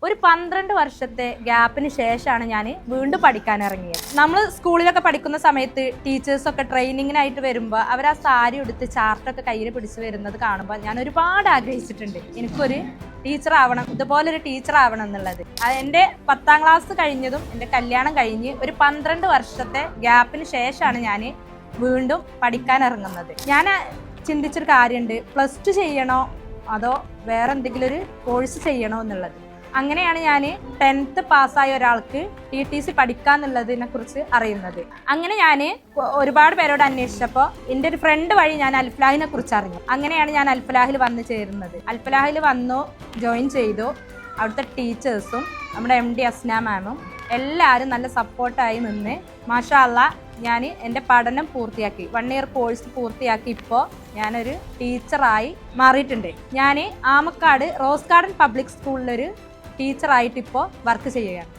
ഒരു 12 വർഷത്തെ ഗ്യാപ്പിന് ശേഷമാണ് ഞാൻ വീണ്ടും പഠിക്കാൻ ഇറങ്ങിയത്. നമ്മൾ സ്കൂളിലൊക്കെ പഠിക്കുന്ന സമയത്ത് ടീച്ചേഴ്സൊക്കെ ട്രെയിനിങ്ങിനായിട്ട് വരുമ്പോൾ അവർ ആ സാരി ഉടുത്ത് ചാർട്ടൊക്കെ കയ്യിൽ പിടിച്ച് വരുന്നത് കാണുമ്പോൾ ഞാൻ ഒരുപാട് ആഗ്രഹിച്ചിട്ടുണ്ട് എനിക്കൊരു ടീച്ചർ ആവണം, ഇതുപോലൊരു ടീച്ചർ ആവണം എന്നുള്ളത്. എൻ്റെ 10ാം ക്ലാസ് കഴിഞ്ഞതും എൻ്റെ കല്യാണം കഴിഞ്ഞ് ഒരു 12 വർഷത്തെ ഗ്യാപ്പിന് ശേഷമാണ് ഞാൻ വീണ്ടും പഠിക്കാൻ ഇറങ്ങുന്നത്. ഞാൻ ചിന്തിച്ചൊരു കാര്യമുണ്ട്, +2 ചെയ്യണോ അതോ വേറെ എന്തെങ്കിലും ഒരു കോഴ്സ് ചെയ്യണോ എന്നുള്ളത്. അങ്ങനെയാണ് ഞാൻ 10th പാസ്സായ ഒരാൾക്ക് TTC പഠിക്കാന്നുള്ളതിനെ കുറിച്ച് അറിയുന്നത്. അങ്ങനെ ഞാൻ ഒരുപാട് പേരോട് അന്വേഷിച്ചപ്പോൾ എൻ്റെ ഒരു ഫ്രണ്ട് വഴി ഞാൻ അൽഫലാഹിനെ കുറിച്ച് അറിഞ്ഞു. അങ്ങനെയാണ് ഞാൻ അൽഫലാഹിൽ വന്ന് ചേരുന്നത്. അൽഫലാഹിൽ വന്നു ജോയിൻ ചെയ്തു. അവിടുത്തെ ടീച്ചേഴ്സും നമ്മുടെ MD അസ്ന മാമും എല്ലാവരും നല്ല സപ്പോർട്ടായി നിന്ന് മാഷാ അല്ലാഹ് ഞാൻ എൻ്റെ പഠനം പൂർത്തിയാക്കി. 1 ഇയർ കോഴ്സ് പൂർത്തിയാക്കി ഇപ്പോൾ ഞാനൊരു ടീച്ചറായി മാറിയിട്ടുണ്ട്. ഞാൻ ആമക്കാട് റോസ് ഗാർഡൻ പബ്ലിക് സ്കൂളിലൊരു ടീച്ചറായിട്ട് ഇപ്പോൾ വർക്ക് ചെയ്യുകയാണ്.